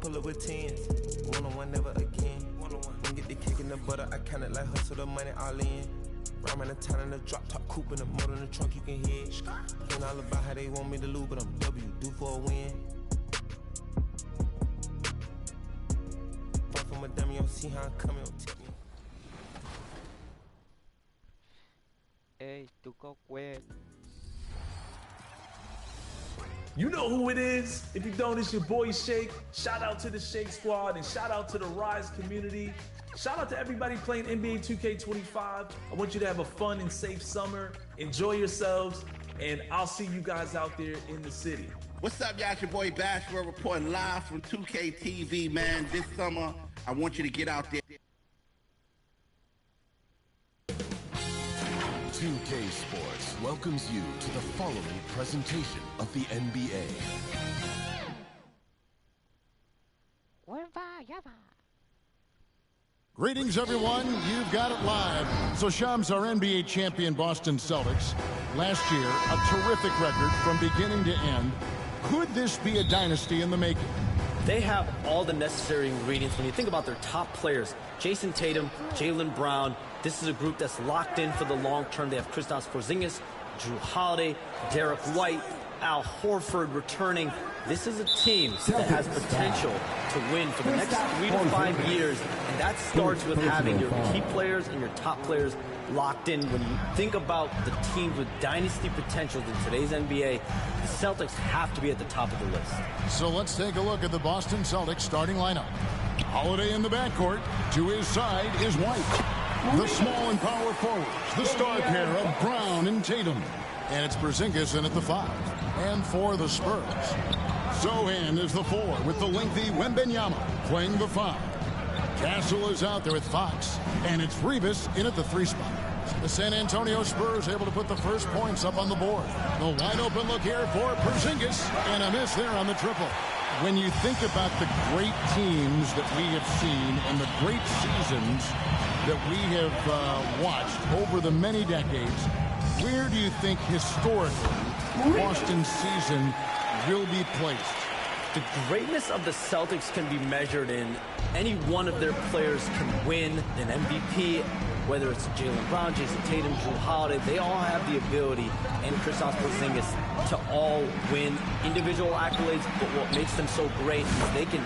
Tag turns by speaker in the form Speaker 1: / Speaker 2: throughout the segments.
Speaker 1: pull up with 10s. One-on-one, never again. One get the kick in the butter, I count it like hustle the money all in. Rhyming the town in the drop top coupe in the motor in the trunk, you can hear it. Ain't all about how they want me to lose, but I'm W, due for a win. Fight from a dummy, you don't see how I'm coming, don't tip me.
Speaker 2: Hey, tú go quick.
Speaker 3: You know who it is. If you don't, it's your boy Shake. Shout out to the Shake Squad and shout out to the Rise community. Shout out to everybody playing NBA 2K25. I want you to have a fun and safe summer. Enjoy yourselves, and I'll see you guys out there in the city.
Speaker 4: What's up, y'all? It's your boy Bash. We're reporting live from 2K TV, man. This summer, I want you to get out there.
Speaker 5: 2K Sports welcomes you to the following presentation of the NBA.
Speaker 6: Greetings, everyone. You've got it live. So Shams, our NBA champion Boston Celtics, last year, a terrific record from beginning to end. Could this be a dynasty in the making?
Speaker 7: They have all the necessary ingredients. When you think about their top players, Jason Tatum, Jaylen Brown, this is a group that's locked in for the long term. They have Kristaps Porzingis, Drew Holiday, Derek White, Al Horford returning. This is a team that has potential to win for the next 3 to 5 years, and that starts with having your key players and your top players locked in. When you think about the teams with dynasty potentials in today's NBA, the Celtics have to be at the top of the list.
Speaker 6: So let's take a look at the Boston Celtics starting lineup. Holiday in the backcourt. To his side is White. The small and power forwards, the star pair of Brown and Tatum. And it's Porzingis in at the 5. And for the Spurs, Zohan is the 4 with the lengthy Wembenyama playing the 5. Castle is out there with Fox, and it's Rivas in at the 3 spot. The San Antonio Spurs able to put the first points up on the board. The wide open look here for Porzingis, and a miss there on the triple. When you think about the great teams that we have seen and the great seasons that we have watched over the many decades, where do you think historically Boston's season will be placed?
Speaker 7: The greatness of the Celtics can be measured in any one of their players can win an MVP, whether it's Jaylen Brown, Jason Tatum, Drew Holiday. They all have the ability, and Kristaps Porzingis, to all win individual accolades, but what makes them so great is they can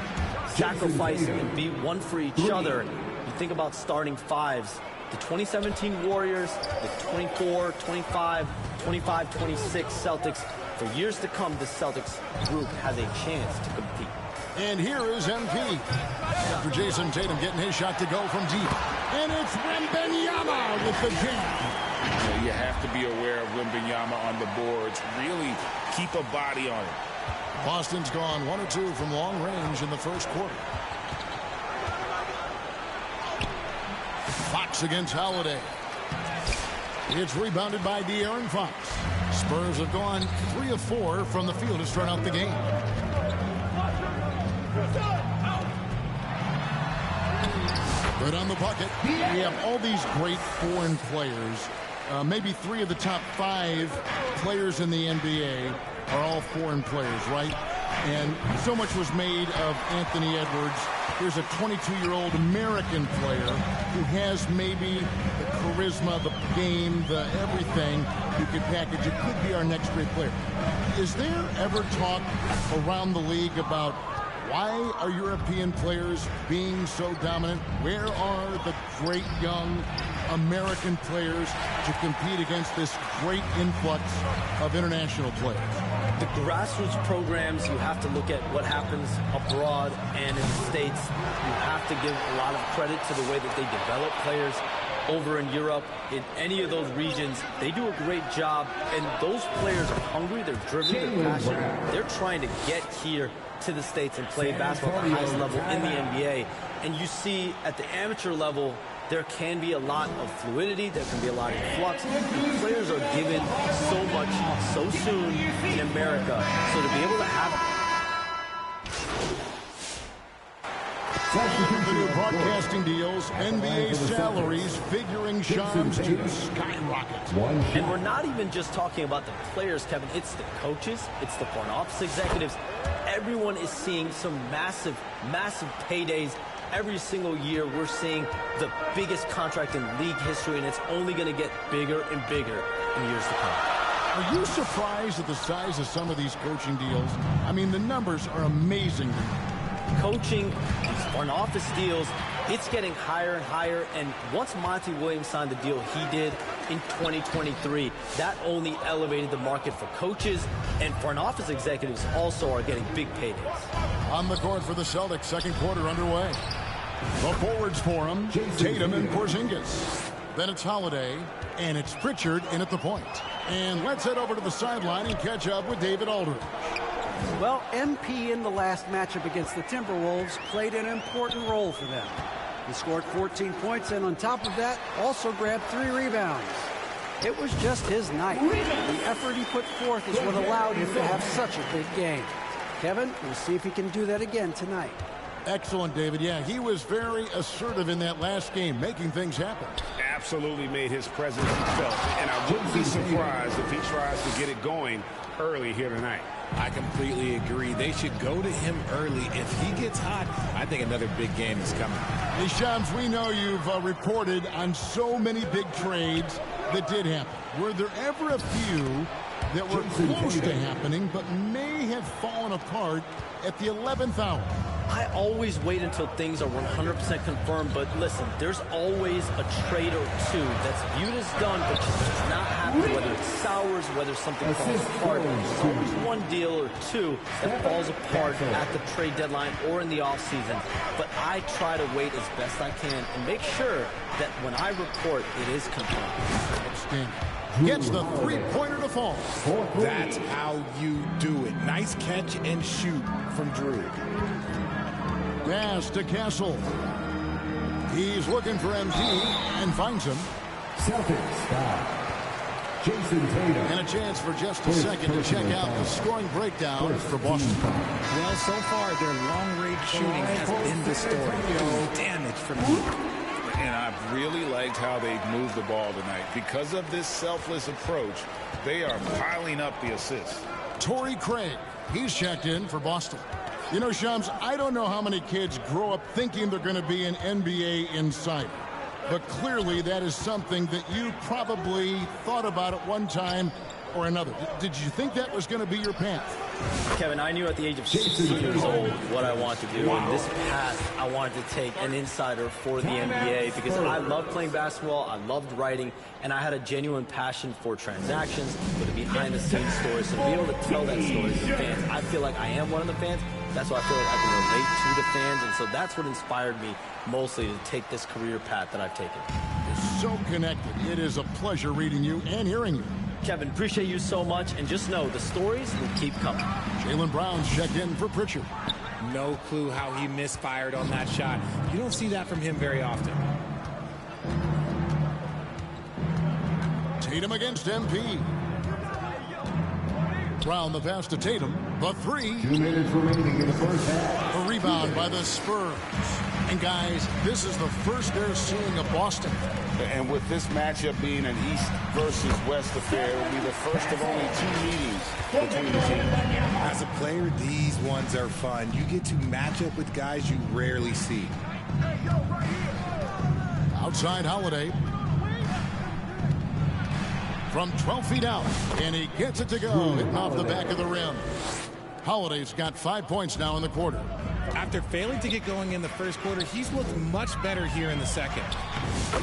Speaker 7: sacrifice and be one for each other. You think about starting fives. The 2017 Warriors, the 24, 25, 25, 26 Celtics. For years to come, this Celtics group has a chance to compete.
Speaker 6: And here is MP. After Jason Tatum getting his shot to go from deep. And it's Wembenyama with the jam.
Speaker 8: You have to be aware of Wembenyama on the boards. Really keep a body on it.
Speaker 6: Boston's gone 1 or 2 from long range in the first quarter. Fox against Holiday. It's rebounded by De'Aaron Fox. Spurs have gone 3 of 4 from the field to start out the game. Good on the bucket. We have all these great foreign players. Maybe 3 of the top 5 players in the NBA are all foreign players, right? And so much was made of Anthony Edwards. Here's a 22-year-old American player who has maybe the charisma, the game, the everything you could package. It could be our next great player. Is there ever talk around the league about why are European players being so dominant? Where are the great young American players to compete against this great influx of international players?
Speaker 7: The grassroots programs, you have to look at what happens abroad and in the States. You have to give a lot of credit to the way that they develop players over in Europe. In any of those regions, they do a great job, and those players are hungry, they're driven, they're passionate. They're trying to get here to the States and play basketball at the highest level in the NBA. And you see at the amateur level, there can be a lot of fluidity, there can be a lot of flux. The players are given so much so soon in America. So to be able to have
Speaker 6: the new broadcasting deals, NBA salaries figuring Shams to skyrocket.
Speaker 7: And we're not even just talking about the players, Kevin. It's the coaches, it's the front office executives. everyone is seeing some massive, massive paydays. Every single year, we're seeing the biggest contract in league history, and it's only going to get bigger and bigger in years to come.
Speaker 6: Are you surprised at the size of some of these coaching deals? I mean, the numbers are amazing.
Speaker 7: Coaching, these front office deals, it's getting higher and higher. And once Monty Williams signed the deal he did in 2023, that only elevated the market for coaches, and front office executives also are getting big paydays.
Speaker 6: On the court for the Celtics, second quarter underway. The forwards for them, Tatum and Porzingis. Then it's Holiday, and it's Pritchard in at the point. And let's head over to the sideline and catch up with David Aldridge.
Speaker 9: Well, MP in the last matchup against the Timberwolves played an important role for them. He scored 14 points, and on top of that, also grabbed 3 rebounds. It was just his night. The effort he put forth is what allowed him to have such a big game. Kevin, we'll see if he can do that again tonight.
Speaker 6: Excellent, David. Yeah, he was very assertive in that last game, making things happen.
Speaker 8: Absolutely made his presence felt, and I wouldn't be surprised if he tries to get it going early here tonight.
Speaker 10: I completely agree. They should go to him early. If he gets hot, I think another big game is coming.
Speaker 6: Hey, Shams, we know you've reported on so many big trades that did happen. Were there ever a few that were close to happening but may have fallen apart at the 11th hour?
Speaker 7: I always wait until things are 100% confirmed, but listen, there's always a trade or two that's viewed as done, but just does not happen, whether it sours, whether something falls apart. There's always one deal or two that falls apart at the trade deadline or in the offseason, but I try to wait as best I can and make sure that when I report, it is confirmed.
Speaker 6: Outstanding. Gets the three-pointer to fall.
Speaker 10: That's how you do it. Nice catch and shoot from Drew.
Speaker 6: Pass to Castle. He's looking for MP and finds him.
Speaker 11: Celtics foul. Jason Tatum.
Speaker 6: And a chance for just a second to check out the scoring breakdown for Boston.
Speaker 10: Well, so far, their long-range shooting has been the story. Damage from deep.
Speaker 8: And I've really liked how they've moved the ball tonight. Because of this selfless approach, they are piling up the assists.
Speaker 6: Torrey Craig, he's checked in for Boston. You know, Shams, I don't know how many kids grow up thinking they're going to be an NBA insider. But clearly that is something that you probably thought about at one time or another. Did you think that was going to be your path?
Speaker 7: Kevin, I knew at the age of 16 years old what I wanted to do. And this path, I wanted to take an insider for the NBA because I loved playing basketball, I loved writing, and I had a genuine passion for transactions, for the behind-the-scenes stories. So to be able to tell that story to the fans, I feel like I am one of the fans. That's why I feel like I can relate to the fans, and so that's what inspired me mostly to take this career path that I've taken.
Speaker 6: You're so connected. It is a pleasure reading you and hearing you.
Speaker 7: Kevin, appreciate you so much, and just know the stories will keep coming.
Speaker 6: Jaylen Brown's checked in for Pritchard.
Speaker 10: No clue how he misfired on that shot. You don't see that from him very often.
Speaker 6: Tatum against MP. Brown the pass to Tatum. The three.
Speaker 11: 2 minutes remaining in the first half.
Speaker 6: A rebound by the Spurs. And guys, this is the first they're seeing of Boston.
Speaker 8: And with this matchup being an East versus West affair, it will be the first of only 2 meetings between the teams.
Speaker 10: As a player, these ones are fun. You get to match up with guys you rarely see.
Speaker 6: Outside Holiday. From 12 feet out, and he gets it to go, hitting off the back of the rim. Holiday's got 5 points now in the quarter.
Speaker 10: After failing to get going in the first quarter, he's looked much better here in the second.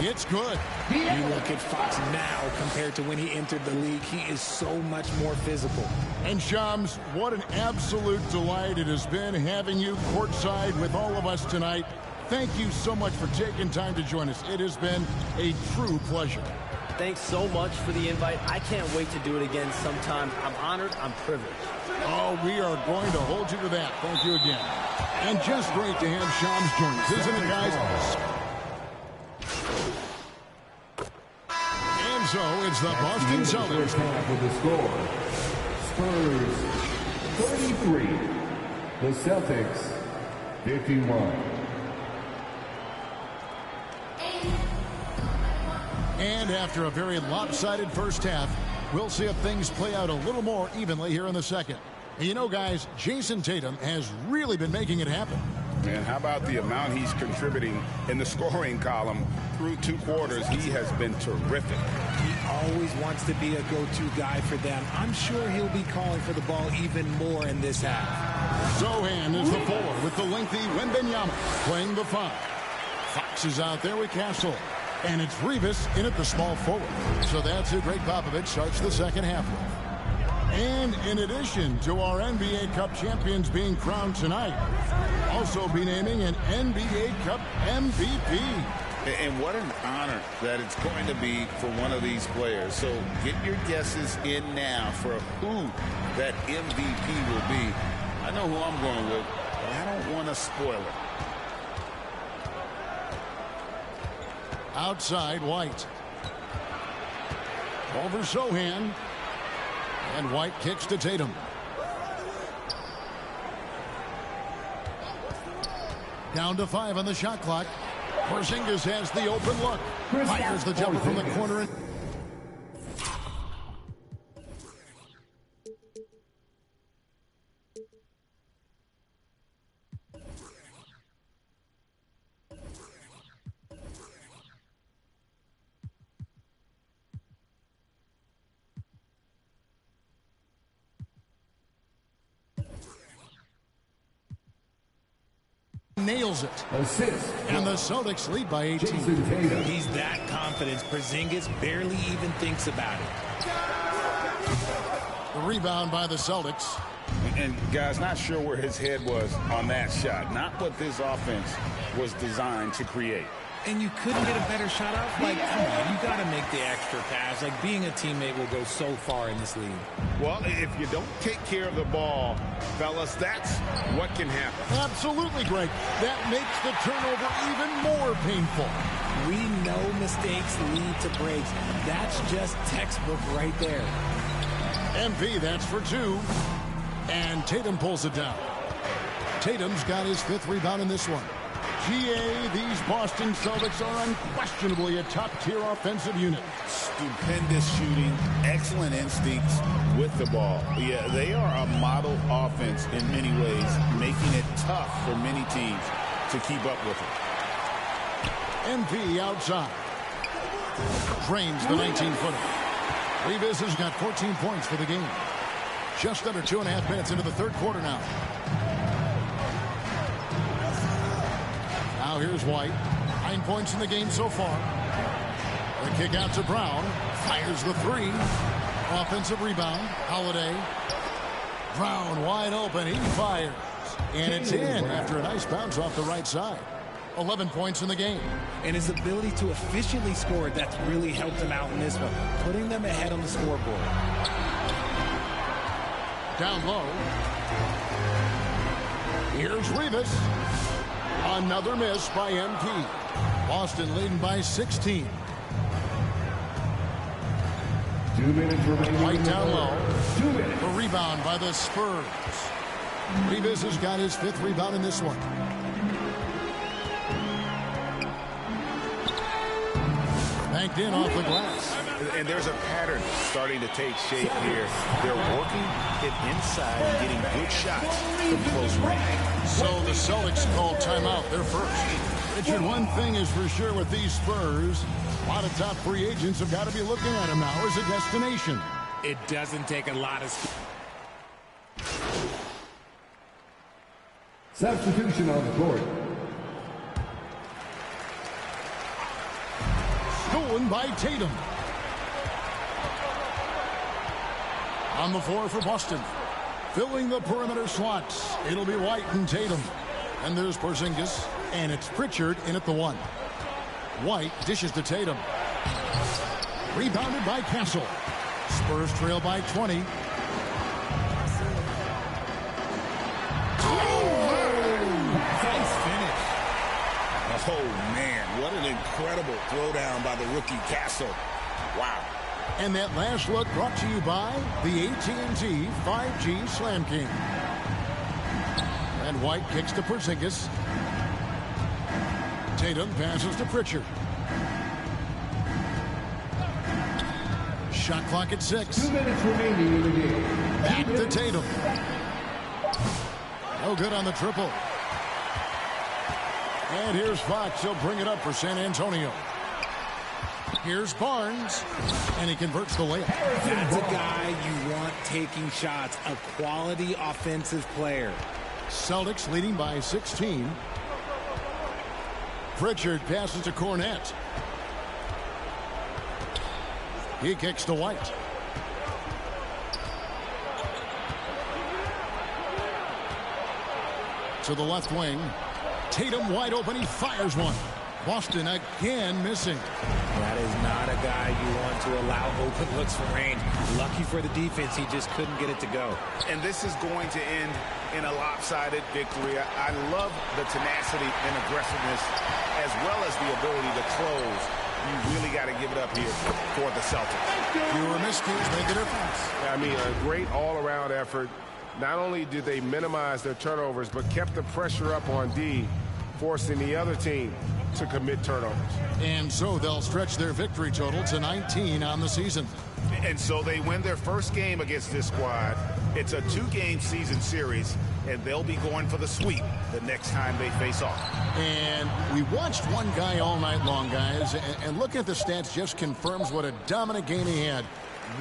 Speaker 6: It's good.
Speaker 10: You look at Fox now compared to when he entered the league. He is so much more physical.
Speaker 6: And Shams, what an absolute delight it has been having you courtside with all of us tonight. Thank you so much for taking time to join us. It has been a true pleasure.
Speaker 7: Thanks so much for the invite. I can't wait to do it again sometime. I'm honored. I'm privileged.
Speaker 6: Oh, we are going to hold you to that. Thank you again. And just great to have Shams join us, isn't it, guys? And so it's the Boston Celtics.
Speaker 11: With the score, Spurs 33, the Celtics 51.
Speaker 6: And after a very lopsided first half, we'll see if things play out a little more evenly here in the second. You know, guys, Jason Tatum has really been making it happen.
Speaker 8: Man, how about the amount he's contributing in the scoring column through 2 quarters? He has been terrific.
Speaker 10: He always wants to be a go-to guy for them. I'm sure he'll be calling for the ball even more in this half.
Speaker 6: Zohan is the 4 with the lengthy Wembanyama playing the 5. Fox is out there with Castle. And it's Rivas in at the small forward. So that's who Greg Popovich starts the second half with. And in addition to our NBA Cup champions being crowned tonight, also be naming an NBA Cup MVP.
Speaker 8: And what an honor that it's going to be for one of these players. So get your guesses in now for who that MVP will be. I know who I'm going with, but I don't want to spoil it.
Speaker 6: Outside, White. Over Zohan. And White kicks to Tatum. Down to 5 on the shot clock. Porzingis has the open look. Fires the jumper from the corner. Nails it.
Speaker 11: Assist.
Speaker 6: And the Celtics lead by 18.
Speaker 10: He's that confident. Porzingis barely even thinks about it.
Speaker 6: The rebound by the Celtics.
Speaker 8: And guys, not sure where his head was on that shot. Not what this offense was designed to create.
Speaker 10: And you couldn't get a better shot off? Like, come on, you got to make the extra pass. Like, being a teammate will go so far in this league.
Speaker 8: Well, if you don't take care of the ball, fellas, that's what can happen.
Speaker 6: Absolutely, Greg. That makes the turnover even more painful.
Speaker 10: We know mistakes lead to breaks. That's just textbook right there.
Speaker 6: MP, that's for 2. And Tatum pulls it down. Tatum's got his 5th rebound in this one. GA, these Boston Celtics are unquestionably a top-tier offensive unit.
Speaker 8: Stupendous shooting, excellent instincts with the ball. Yeah, they are a model offense in many ways, making it tough for many teams to keep up with it.
Speaker 6: MP outside. Drains the 19-footer. Rivas has got 14 points for the game. Just under 2.5 minutes into the third quarter now. Now here's White. 9 points in the game so far. The kick out to Brown. Fires the 3. Offensive rebound. Holiday. Brown wide open. He fires. And it's in after a nice bounce off the right side. 11 points in the game.
Speaker 10: And his ability to efficiently score, that's really helped him out in this one, putting them ahead on the scoreboard.
Speaker 6: Down low. Here's Rivas. Another miss by MP. Boston leading by 16.
Speaker 11: 2 minutes remaining.
Speaker 6: Right down low.
Speaker 11: 2 minutes.
Speaker 6: A rebound by the Spurs. Rivas has got his 5th rebound in this one. Banked in off the glass.
Speaker 8: And there's a pattern starting to take shape here. They're working it inside and getting good shots from close range.
Speaker 6: So the Celtics call timeout. They're first. Richard, one thing is for sure with these Spurs, a lot of top free agents have got to be looking at them now as a destination.
Speaker 10: It doesn't take a lot of...
Speaker 11: Substitution on the court.
Speaker 6: Stolen by Tatum. On the floor for Boston. Filling the perimeter slots. It'll be White and Tatum. And there's Porzingis. And it's Pritchard in at the 1. White dishes to Tatum. Rebounded by Castle. Spurs trail by 20.
Speaker 10: Nice finish.
Speaker 8: Oh, man, what an incredible throwdown by the rookie Castle. Wow.
Speaker 6: And that last look brought to you by the AT&T 5G Slam King. And White kicks to Porzingis. Tatum passes to Pritchard. Shot clock at 6.
Speaker 11: 2 minutes remaining in the game.
Speaker 6: Back to Tatum. No good on the triple. And here's Fox. He'll bring it up for San Antonio. Here's Barnes, and he converts the layup.
Speaker 10: That's a guy you want taking shots, a quality offensive player.
Speaker 6: Celtics leading by 16. Pritchard passes to Cornette. He kicks to White. To the left wing. Tatum wide open. He fires one. Boston again missing.
Speaker 10: That is not a guy you want to allow open looks from range. Lucky for the defense, he just couldn't get it to go.
Speaker 8: And this is going to end in a lopsided victory. I love the tenacity and aggressiveness as well as the ability to close. You really got to give it up here for the Celtics.
Speaker 6: Fewer miscues made the difference.
Speaker 12: I mean, a great all-around effort. Not only did they minimize their turnovers, but kept the pressure up on D, forcing the other team to commit turnovers.
Speaker 6: And so they'll stretch their victory total to 19 on the season.
Speaker 8: And so they win their first game against this squad. It's a 2-game season series, and they'll be going for the sweep the next time they face off.
Speaker 6: And we watched one guy all night long, guys, and looking at the stats just confirms what a dominant game he had.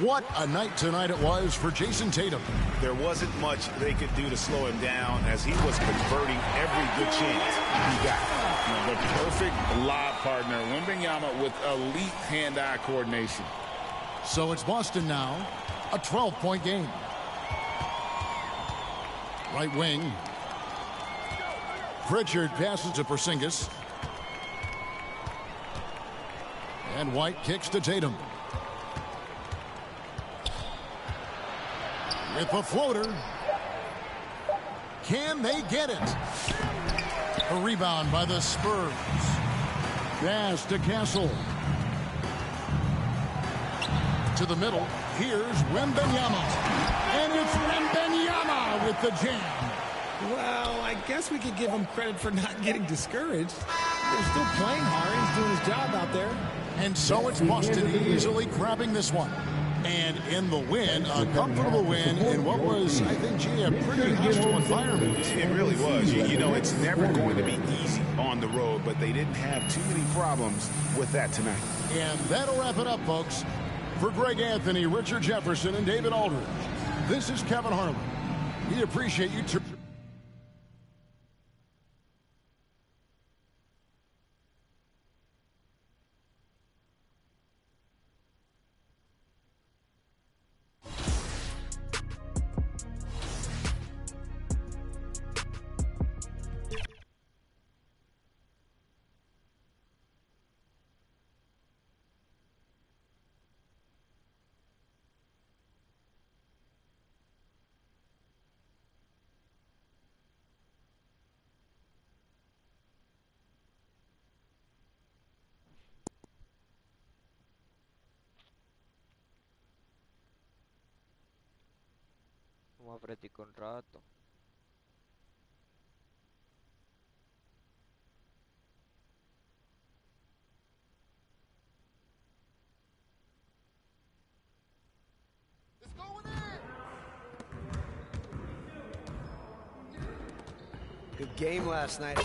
Speaker 6: What a night tonight it was for Jason Tatum.
Speaker 8: There wasn't much they could do to slow him down as he was converting every good chance he got. The perfect lob partner, Wembanyama, with elite hand-eye coordination.
Speaker 6: So it's Boston now, a 12-point game. Right wing. Pritchard passes to Porzingis. And White kicks to Tatum. With the floater. Can they get it? A rebound by the Spurs. Pass to Castle. To the middle. Here's Wembanyama. And it's Wembanyama with the jam.
Speaker 10: Well, I guess we could give him credit for not getting discouraged. They're still playing hard. He's doing his job out there.
Speaker 6: And so it's Boston easily grabbing this one. And in the win, a comfortable win in what was, I think, a pretty hostile environment.
Speaker 8: It really was. You know, it's never going to be easy on the road, but they didn't have too many problems with that tonight.
Speaker 6: And that'll wrap it up, folks. For Greg Anthony, Richard Jefferson, and David Aldridge, this is Kevin Harlan. We appreciate you too.
Speaker 2: Vamos a practicar un rato.
Speaker 9: Good game last night.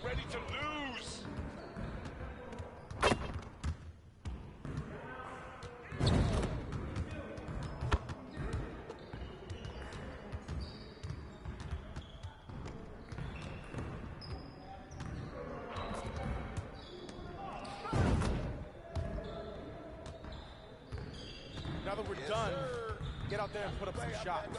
Speaker 12: Ready to lose.
Speaker 13: Now that we're done, get out there and put up some shots.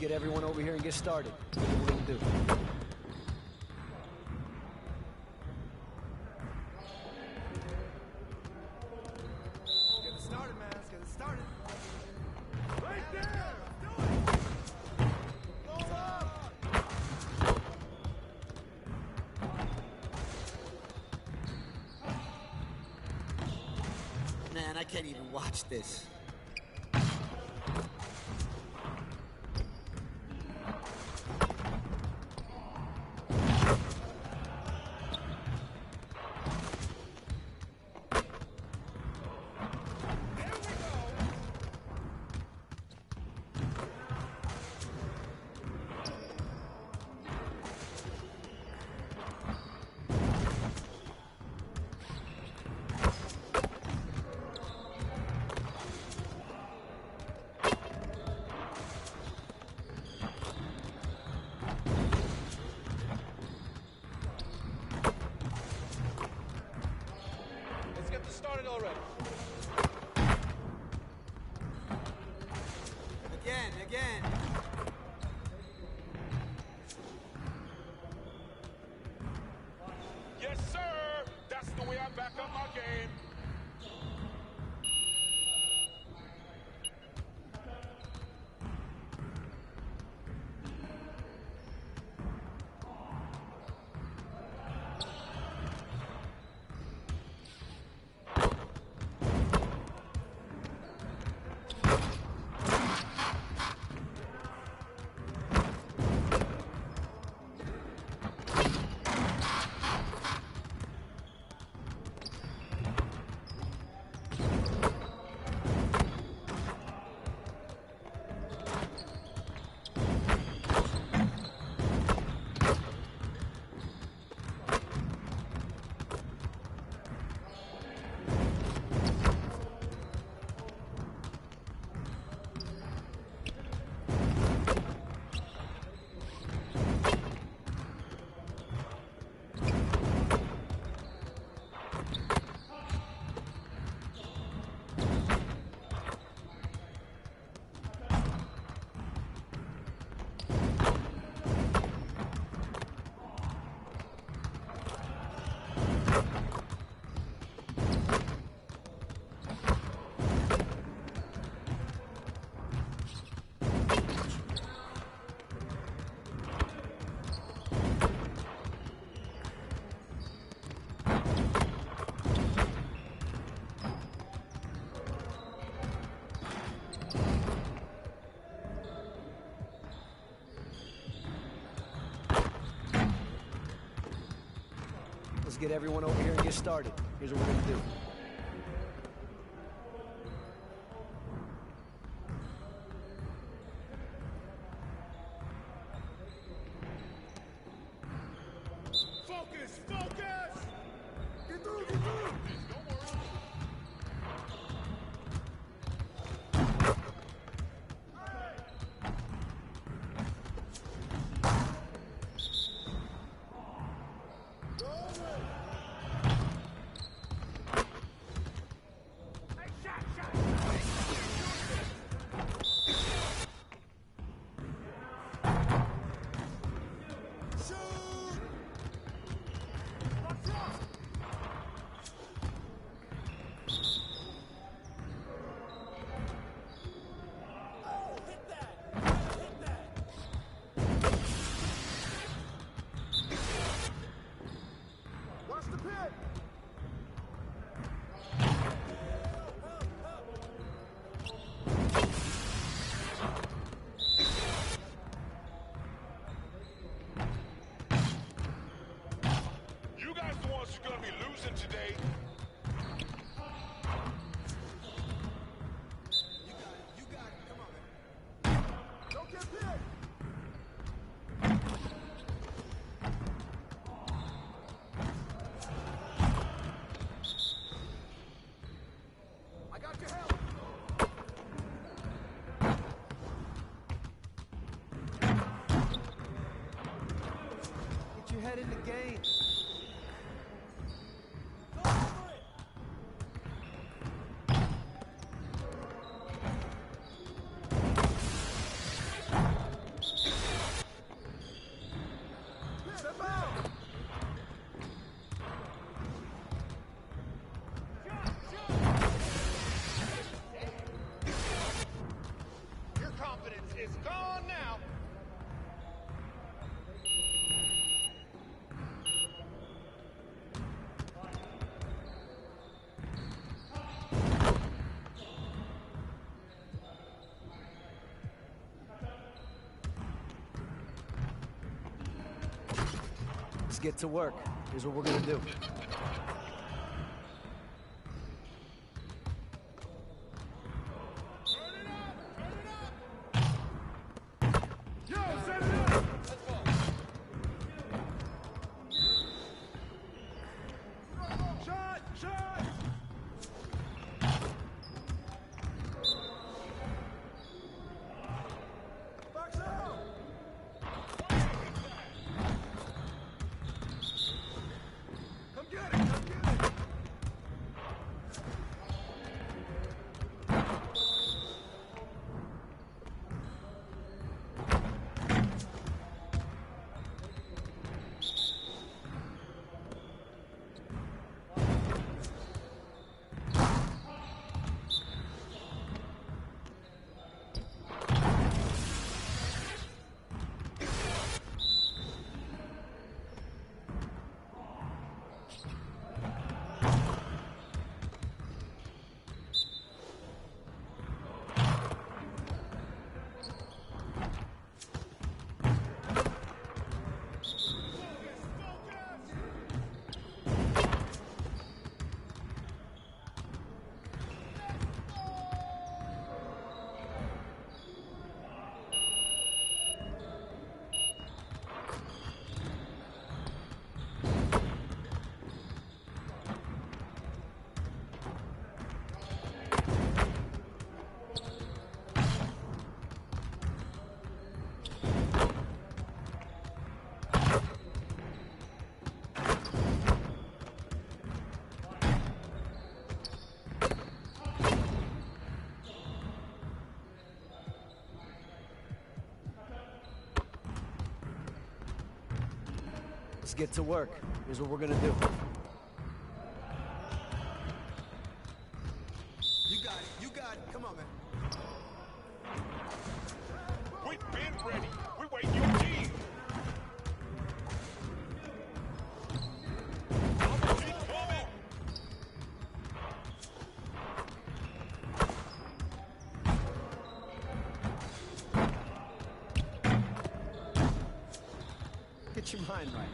Speaker 9: get everyone over here and get started. Here's what we're going to do.
Speaker 13: Get it started, man. Let's get it started. Right there.
Speaker 14: Man, I can't even watch this.
Speaker 13: Started already.
Speaker 14: Again.
Speaker 12: Yes, sir. That's the way I back up my game.
Speaker 9: Let's get everyone over here and get started. Here's what we're going to do.
Speaker 13: Focus! Focus! Get through! Get through!
Speaker 9: get to work. Here's what we're gonna do. Let's get to work. Here's what we're gonna do.
Speaker 13: You got it. You got it. Come on, man.
Speaker 12: We've been ready. We're waiting your team.
Speaker 9: Get your mind right.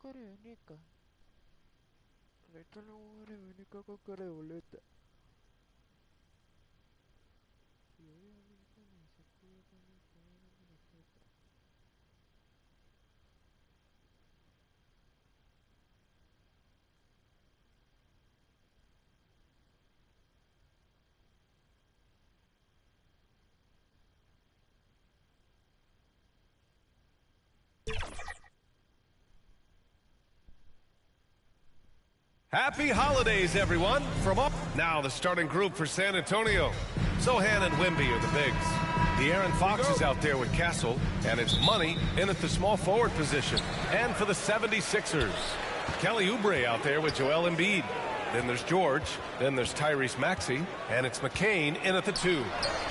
Speaker 2: carenica. Ahorita la carenica con cara de boleta.
Speaker 15: Happy holidays, everyone. From up now, the starting group for San Antonio. Sohan and Wemby are the bigs. De'Aaron Fox is out there with Castle, and it's Money in at the small forward position. And for the 76ers, Kelly Oubre out there with Joel Embiid. Then there's George, then there's Tyrese Maxey, and it's McCain in at the 2.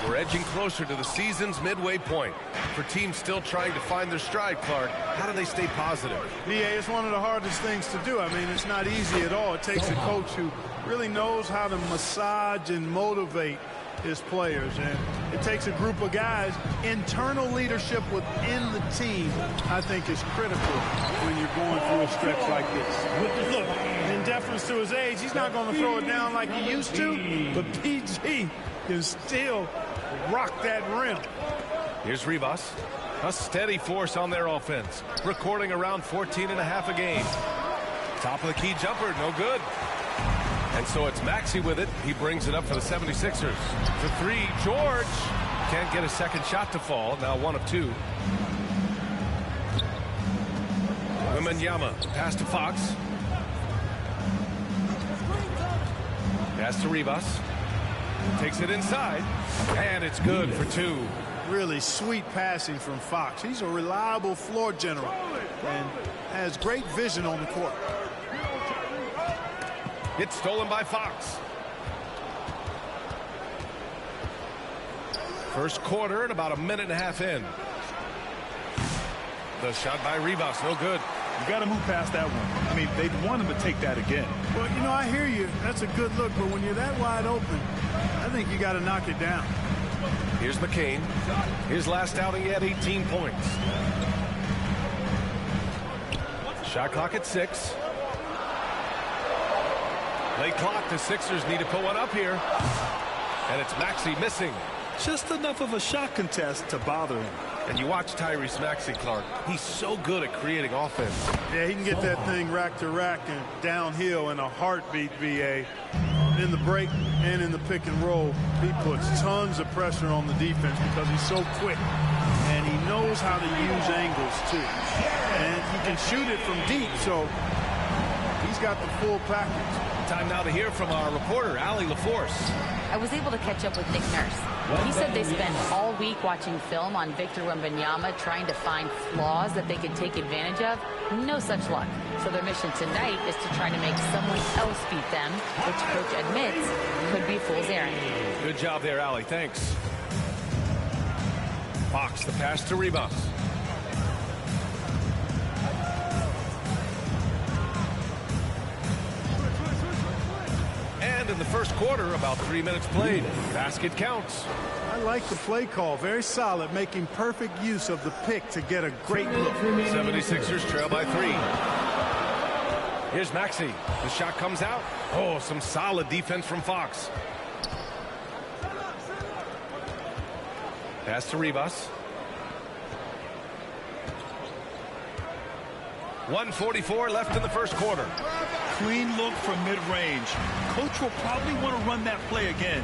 Speaker 15: We're edging closer to the season's midway point. For teams still trying to find their stride, Clark, how do they stay positive?
Speaker 16: Yeah, it's one of the hardest things to do. I mean, it's not easy at all. It takes a coach who really knows how to massage and motivate his players, and it takes a group of guys. Internal leadership within the team, I think, is critical when you're going through a stretch like this. Look, in deference to his age, he's not going to throw it down like he used to, but PG can still rock that rim.
Speaker 15: Here's Rivas, a steady force on their offense, recording around 14.5 a game. Top of the key jumper, no good. And so it's Maxey with it. He brings it up for the 76ers. The 3, George can't get a second shot to fall. Now 1 of 2. Wembanyama, pass to Fox. Pass to Rivas. Takes it inside. And it's good for 2.
Speaker 16: Really sweet passing from Fox. He's a reliable floor general and has great vision on the court.
Speaker 15: It's stolen by Fox. First quarter and about a minute and a half in. The shot by Rivas, no good.
Speaker 17: You got to move past that one. I mean, they'd want him to take that again.
Speaker 16: Well, you know, I hear you. That's a good look, but when you're that wide open, I think you got to knock it down.
Speaker 15: Here's McCain. His last outing, he had 18 points. Shot clock at 6. Late clock, the Sixers need to put one up here. And it's Maxey missing.
Speaker 17: Just enough of a shot contest to bother him.
Speaker 15: And you watch Tyrese Maxey, Clark. He's so good at creating offense.
Speaker 16: Yeah, he can get that thing rack to rack and downhill in a heartbeat, VA. In the break and in the pick and roll, he puts tons of pressure on the defense because he's so quick. And he knows how to use angles, too. And he can shoot it from deep, so he's got the full package.
Speaker 15: Time now to hear from our reporter, Allie LaForce.
Speaker 18: I was able to catch up with Nick Nurse. He said they spent all week watching film on Victor Wembanyama, trying to find flaws that they could take advantage of. No such luck. So their mission tonight is to try to make someone else beat them, which coach admits could be a fool's errand.
Speaker 15: Good job there, Allie. Thanks. Fox, the pass to Rivas. And in the first quarter, about 3 minutes played. Basket counts.
Speaker 16: I like the play call. Very solid, making perfect use of the pick to get a great look.
Speaker 15: 76ers trail by 3. Here's Maxey. The shot comes out. Oh, some solid defense from Fox. Pass to Rivas. 1:44 left in the first quarter.
Speaker 17: Clean look from mid-range. Coach will probably want to run that play again.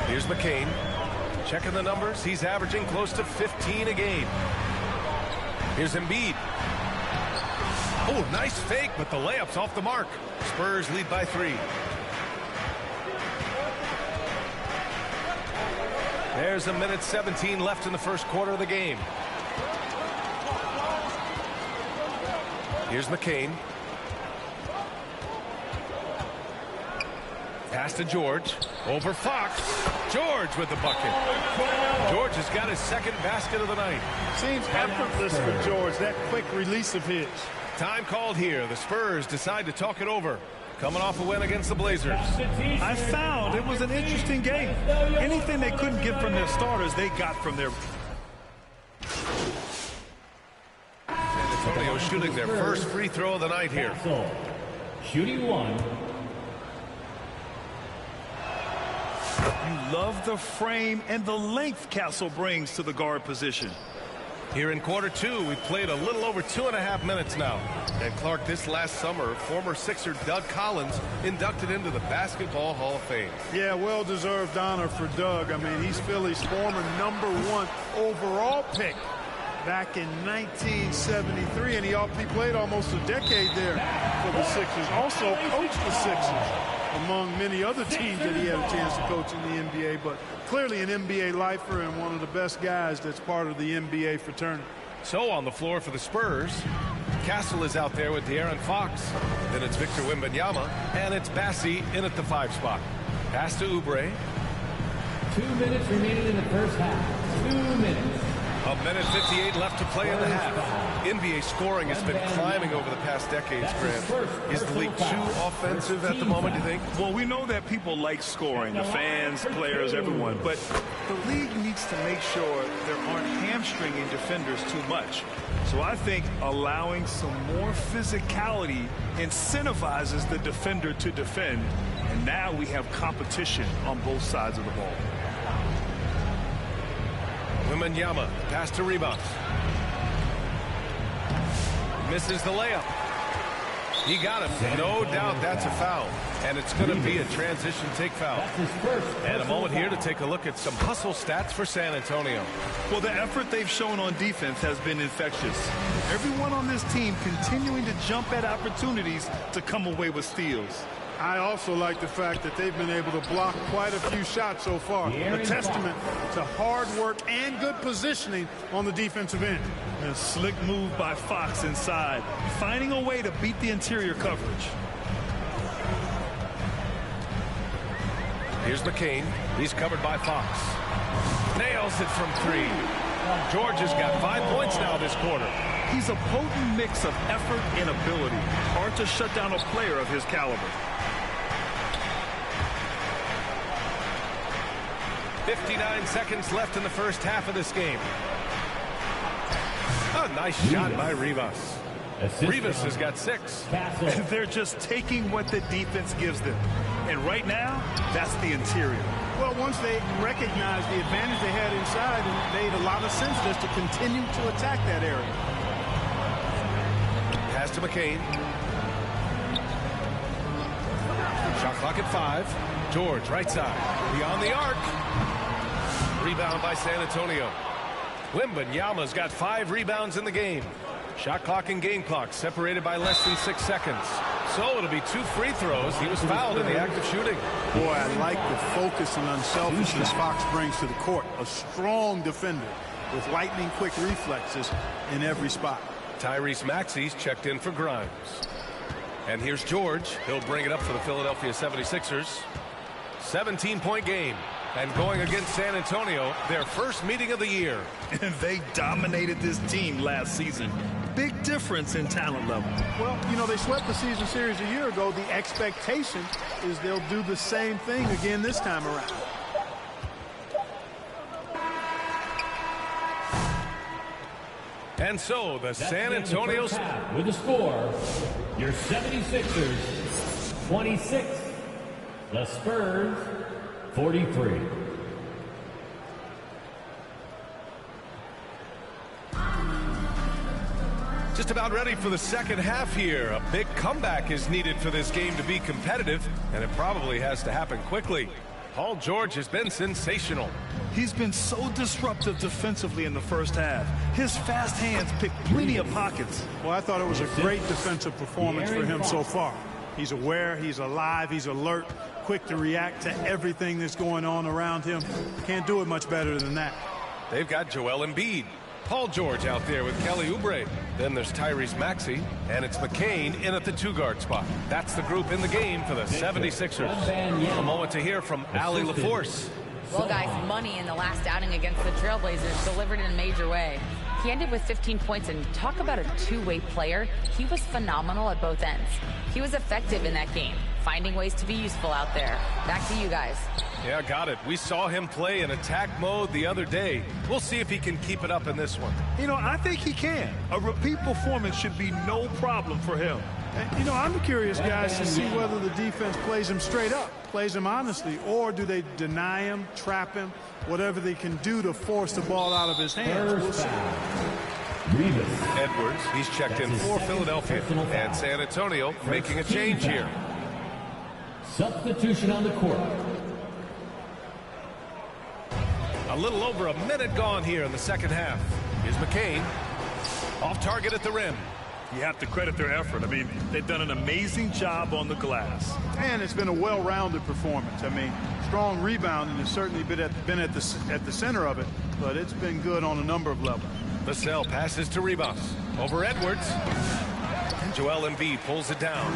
Speaker 15: Here's McCain. Checking the numbers. He's averaging close to 15 a game. Here's Embiid. Oh, nice fake, but the layup's off the mark. Spurs lead by 3. There's a minute 17 left in the first quarter of the game. Here's McCain. Pass to George. Over Fox. George with the bucket. George has got his second basket of the night.
Speaker 16: Seems effortless for George, that quick release of his.
Speaker 15: Time called here. The Spurs decide to talk it over. Coming off a win against the Blazers.
Speaker 17: I found it was an interesting game. Anything they couldn't get from their starters, they got from their...
Speaker 15: shooting their first free throw of the night here.
Speaker 17: Shooting one. You love the frame and the length Castle brings to the guard position.
Speaker 15: Here in quarter two, we've played a little over 2.5 minutes now. And Clark, this last summer, former Sixer Doug Collins inducted into the Basketball Hall of Fame.
Speaker 16: Yeah, well-deserved honor for Doug. I mean, he's Philly's former #1 overall pick back in 1973, and he played almost a decade there for the Sixers. Also coached the Sixers, among many other teams that he had a chance to coach in the NBA, but clearly an NBA lifer and one of the best guys that's part of the NBA fraternity.
Speaker 15: So on the floor for the Spurs, Castle is out there with De'Aaron Fox. Then it's Victor Wembanyama, and it's Bassi in at the 5 spot. Pass to Oubre.
Speaker 17: 2 minutes remaining in the first half. 2 minutes.
Speaker 15: 1:58 left to play in the half. NBA scoring has been climbing over the past decades, Grant. Is the league too offensive at the moment, do you think?
Speaker 17: Well, we know that people like scoring, the fans, players, everyone, but the league needs to make sure there aren't hamstringing defenders too much. So I think allowing some more physicality incentivizes the defender to defend, and now we have competition on both sides of the ball.
Speaker 15: Wembanyama, pass to rebounds. Misses the layup. He got him. No doubt that's a foul. And it's going to be a transition take foul. And a moment here to take a look at some hustle stats for San Antonio.
Speaker 17: Well, the effort they've shown on defense has been infectious. Everyone on this team continuing to jump at opportunities to come away with steals.
Speaker 16: I also like the fact that they've been able to block quite a few shots so far. A testament to hard work and good positioning on the defensive end.
Speaker 17: A slick move by Fox inside, finding a way to beat the interior coverage.
Speaker 15: Here's McCain. He's covered by Fox. Nails it from 3. George has got 5 points now this quarter.
Speaker 17: He's a potent mix of effort and ability. Hard to shut down a player of his caliber.
Speaker 15: 59 seconds left in the first half of this game. A nice shot by Rivas. Rivas has got 6.
Speaker 17: They're just taking what the defense gives them. And right now, that's the interior.
Speaker 16: Well, once they recognized the advantage they had inside, it made a lot of sense just to continue to attack that area.
Speaker 15: Pass to McCain. Shot clock at 5. George, right side. Beyond the arc. Rebound by San Antonio. Wembanyama's got 5 rebounds in the game. Shot clock and game clock separated by less than 6 seconds. So it'll be 2 free throws. He was fouled in the act of shooting.
Speaker 16: Boy, I like the focus and unselfishness Fox brings to the court. A strong defender with lightning-quick reflexes in every spot.
Speaker 15: Tyrese Maxey's checked in for Grimes. And here's George. He'll bring it up for the Philadelphia 76ers. 17-point game. And going against San Antonio, their first meeting of the year.
Speaker 17: And they dominated this team last season. Big difference in talent level.
Speaker 16: Well, you know, they swept the season series a year ago. The expectation is they'll do the same thing again this time around.
Speaker 15: And so the San Antonio
Speaker 17: with the score, your 76ers 26, the Spurs 43.
Speaker 15: Just about ready for the second half here. A big comeback is needed for this game to be competitive, and it probably has to happen quickly. Paul George has been sensational.
Speaker 17: He's been so disruptive defensively in the first half. His fast hands pick plenty of pockets.
Speaker 16: Well, I thought it was a great defensive performance for him so far. He's aware, he's alive, he's alert, quick to react to everything that's going on around him. Can't do it much better than that.
Speaker 15: They've got Joel Embiid. Paul George out there with Kelly Oubre. Then there's Tyrese Maxey, and it's McCain in at the 2-guard spot. That's the group in the game for the 76ers. A moment to hear from Allie LaForce.
Speaker 18: Well, guys, money in the last outing against the Trailblazers delivered in a major way. He ended with 15 points, and talk about a two-way player. He was phenomenal at both ends. He was effective in that game. finding ways to be useful out there. Back to you guys.
Speaker 15: Yeah, got it. We saw him play in attack mode the other day. We'll see if he can keep it up in this one.
Speaker 17: You know, I think he can. A repeat performance should be no problem for him.
Speaker 16: And, you know, I'm curious, guys, to see whether the defense plays him straight up, plays him honestly, or do they deny him, trap him, whatever they can do to force the ball out of his hands. We'll see.
Speaker 15: Edwards, he's checked in for Philadelphia. And San Antonio making a change here.
Speaker 19: Substitution on the court.
Speaker 15: A little over a minute gone here in the second half. Here's McCain. Off target at the rim.
Speaker 17: You have to credit their effort. I mean, they've done an amazing job on the glass.
Speaker 16: And it's been a well-rounded performance. I mean, strong rebounding has certainly been at the center of it, but it's been good on a number of levels.
Speaker 15: Vassell passes to Ribas. Over Edwards. And Joel Embiid pulls it down.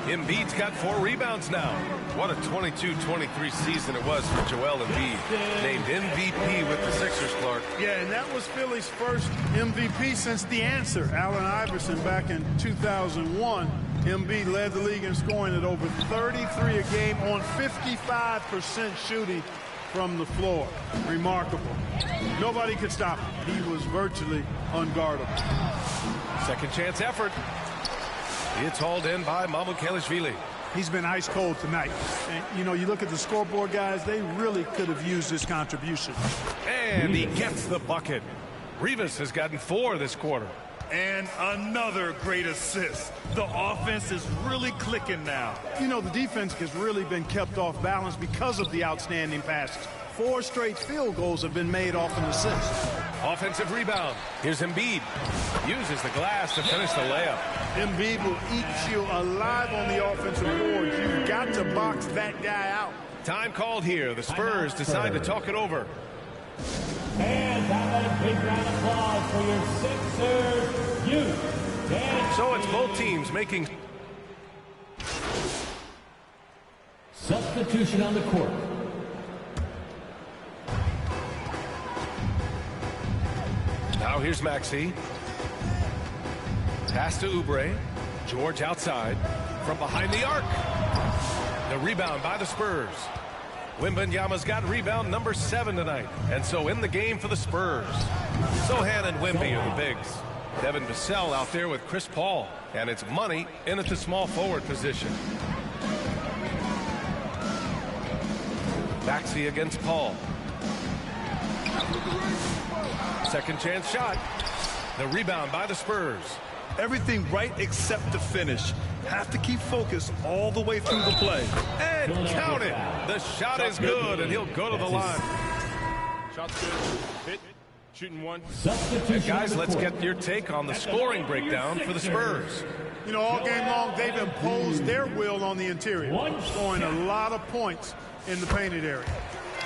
Speaker 15: Embiid's got 4 rebounds now. What a 22-23 season it was for Joel Embiid. Named MVP with the Sixers, Clark.
Speaker 16: Yeah, and that was Philly's first MVP since the answer, Allen Iverson, back in 2001. Embiid led the league in scoring at over 33 a game on 55% shooting from the floor. Remarkable. Nobody could stop him. He was virtually unguardable.
Speaker 15: Second chance effort. It's hauled in by Mamukelashvili.
Speaker 16: He's been ice cold tonight. And, you know, you look at the scoreboard, guys, they really could have used this contribution.
Speaker 15: And he gets the bucket. Rivas has gotten 4 this quarter.
Speaker 17: And another great assist. The offense is really clicking now.
Speaker 16: You know, the defense has really been kept off balance because of the outstanding passes. 4 straight field goals have been made off an assist.
Speaker 15: Offensive rebound. Here's Embiid. Uses the glass to finish the layup.
Speaker 16: Embiid will eat you alive on the offensive board. You've got to box that guy out.
Speaker 15: Time called here. The Spurs decide to talk it over.
Speaker 19: And how about a big round of applause for your Sixers youth.
Speaker 15: So it's both teams making
Speaker 19: substitution on the court.
Speaker 15: Now here's Maxey. Pass to Oubre. George outside. From behind the arc. The rebound by the Spurs. Wembanyama's got rebound number 7 tonight. And so in the game for the Spurs. Sohan and Wemby are the bigs. Devin Vassell out there with Chris Paul. And it's Money in at the small forward position. Maxey against Paul. Second chance shot. The rebound by the Spurs.
Speaker 17: Everything right except the finish. Have to keep focused all the way through the play.
Speaker 15: And count it. The shot is good, and he'll go to the line.
Speaker 12: Shot's good. Hit. Shooting 1.
Speaker 15: And guys, let's get your take on the scoring breakdown for the Spurs.
Speaker 16: You know, all game long, they've imposed their will on the interior, scoring a lot of points in the painted area.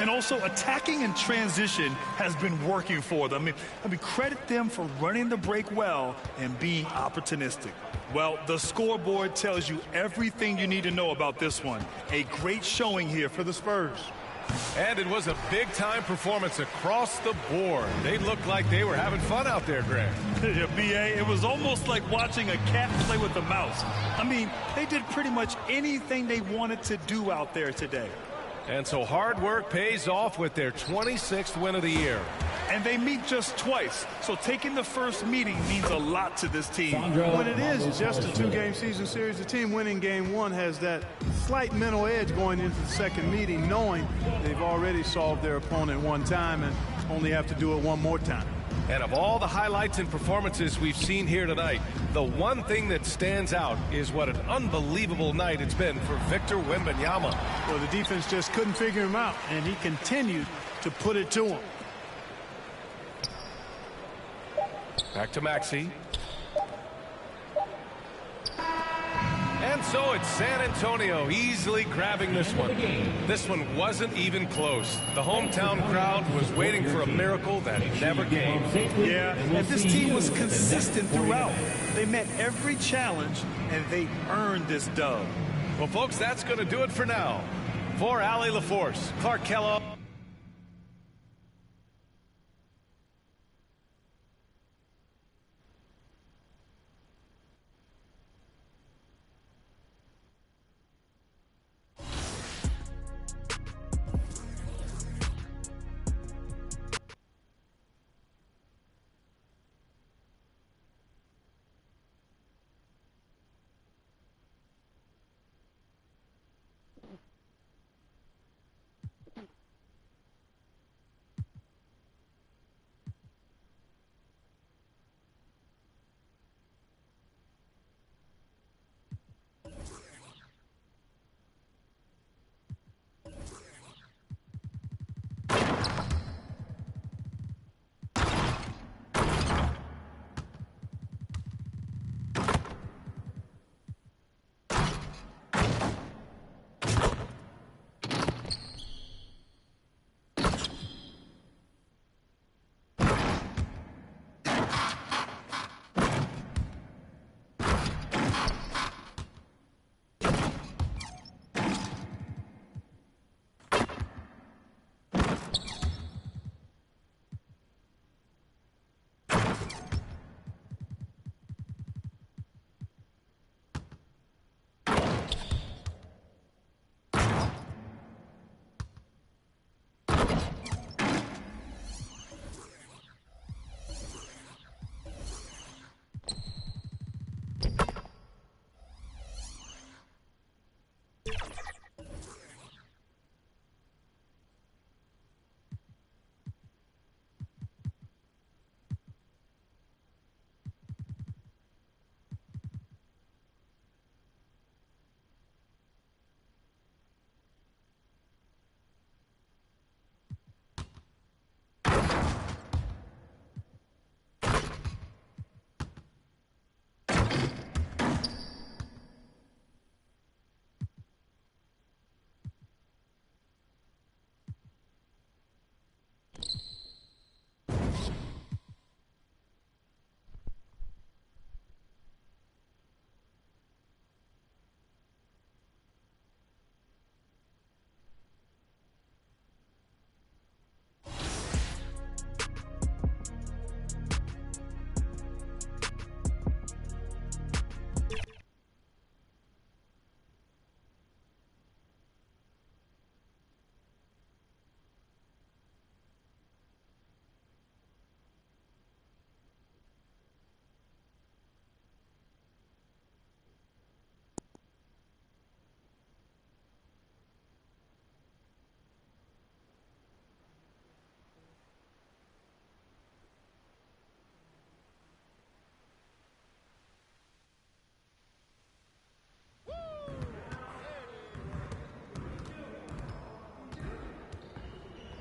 Speaker 17: And also, attacking in transition has been working for them. I mean, credit them for running the break well and being opportunistic. Well, the scoreboard tells you everything you need to know about this one. A great showing here for the Spurs.
Speaker 15: And it was a big-time performance across the board. They looked like they were having fun out there, Grant.
Speaker 17: Yeah, B.A., it was almost like watching a cat play with a mouse. I mean, they did pretty much anything they wanted to do out there today.
Speaker 15: And so hard work pays off with their 26th win of the year.
Speaker 17: And they meet just twice, so taking the first meeting means a lot to this team.
Speaker 16: When it is just a 2-game season series, the team winning game 1 has that slight mental edge going into the second meeting, knowing they've already solved their opponent one time and only have to do it one more time.
Speaker 15: And of all the highlights and performances we've seen here tonight, the one thing that stands out is what an unbelievable night it's been for Victor Wembanyama.
Speaker 16: Well, the defense just couldn't figure him out, and he continued to put it to him.
Speaker 15: Back to Maxey. And so it's San Antonio easily grabbing this one. This one wasn't even close. The hometown crowd was waiting for a miracle that never came.
Speaker 17: Yeah, and this team was consistent throughout. They met every challenge, and they earned this dub.
Speaker 15: Well, folks, that's going to do it for now. For Allie LaForce, Clark Kellogg.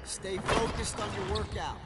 Speaker 14: Stay focused on your workout.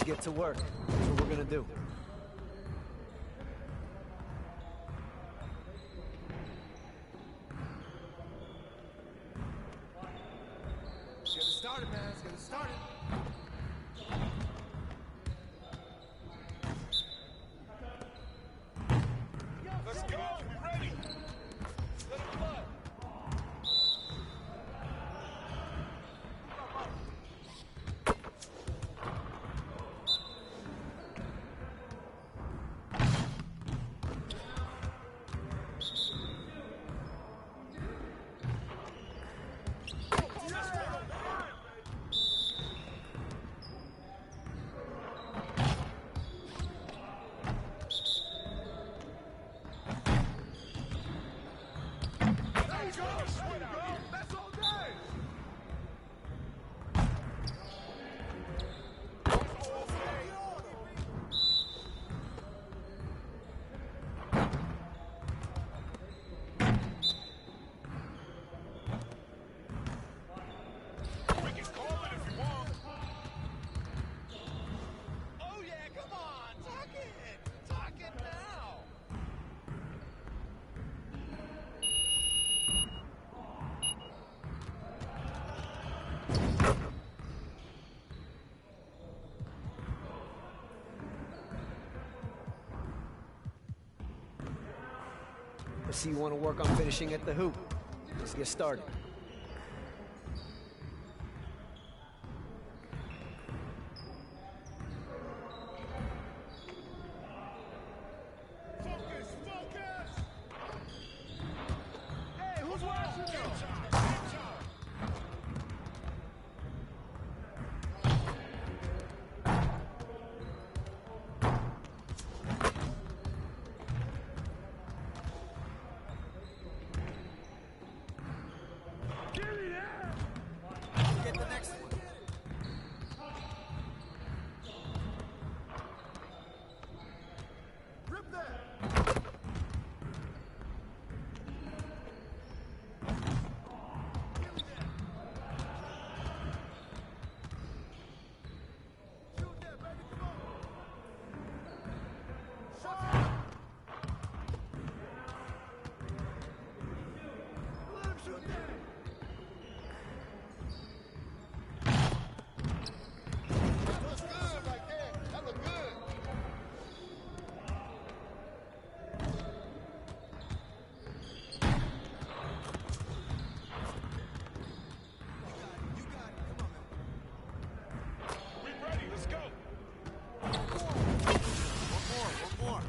Speaker 14: Get to work. That's what we're gonna do.
Speaker 13: Let's get it started, man. Let's get it started.
Speaker 15: Let's go. We're ready. Let it fly.
Speaker 14: I see you want to work on finishing at the hoop. Let's get started. Get the next one.
Speaker 13: Rip that! Shoot that, baby, come on! Shot! Let him shoot that! That looks good right there. That looked good.
Speaker 12: We ready, let's go.
Speaker 14: One more.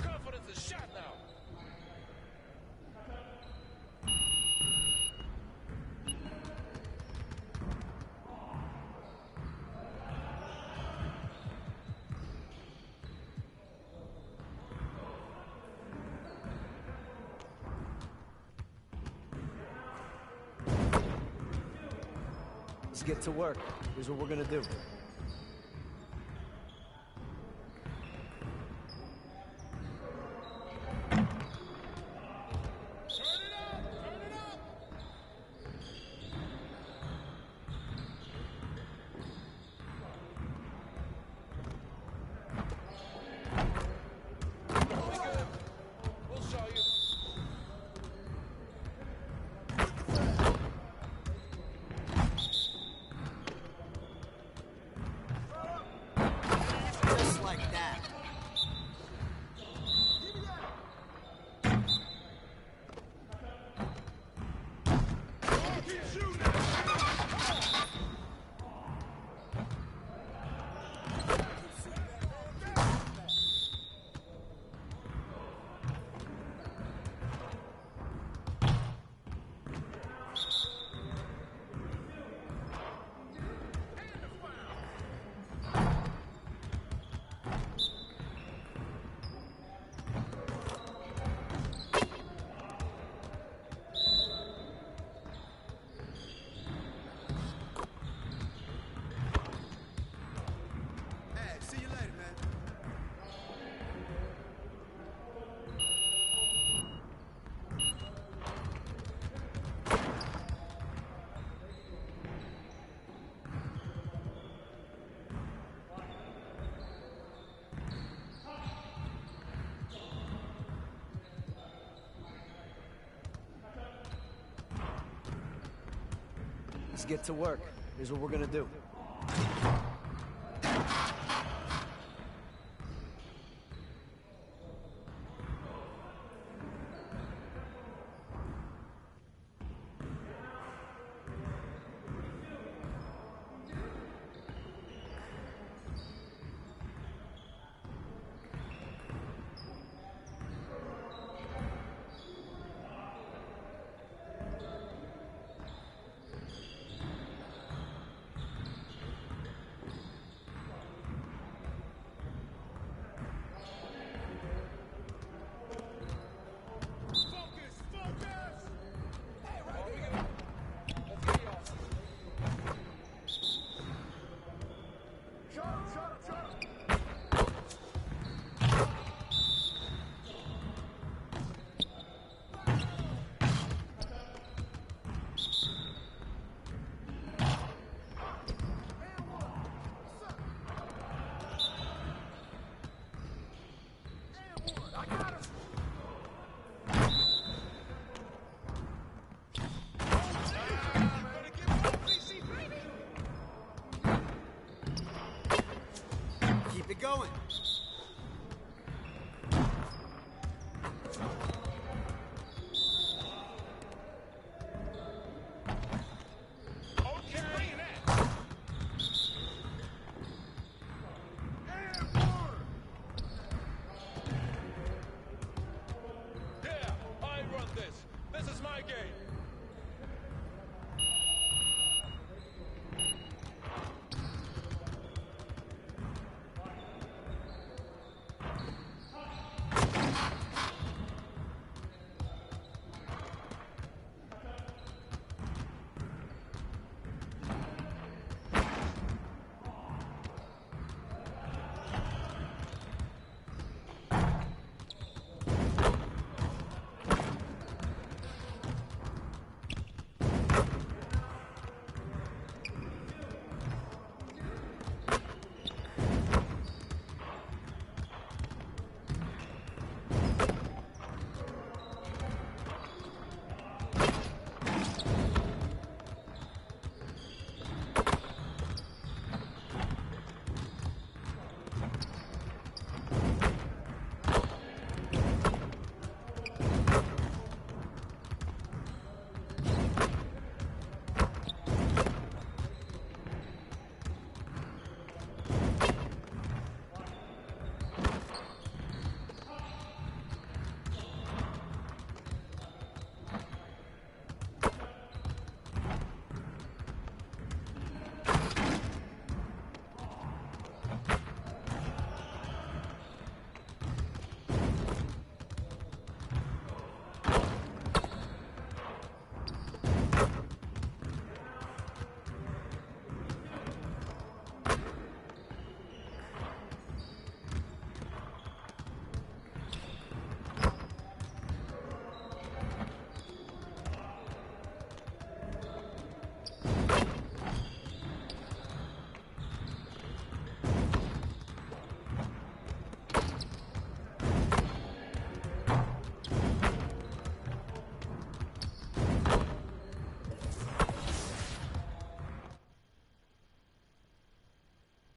Speaker 12: Confidence is shot now.
Speaker 14: Let's get to work. Here's what we're gonna do.
Speaker 12: We'll show you.
Speaker 14: Just like that.
Speaker 13: Hey, see you later, man.
Speaker 14: Let's get to work. Here's what we're gonna do.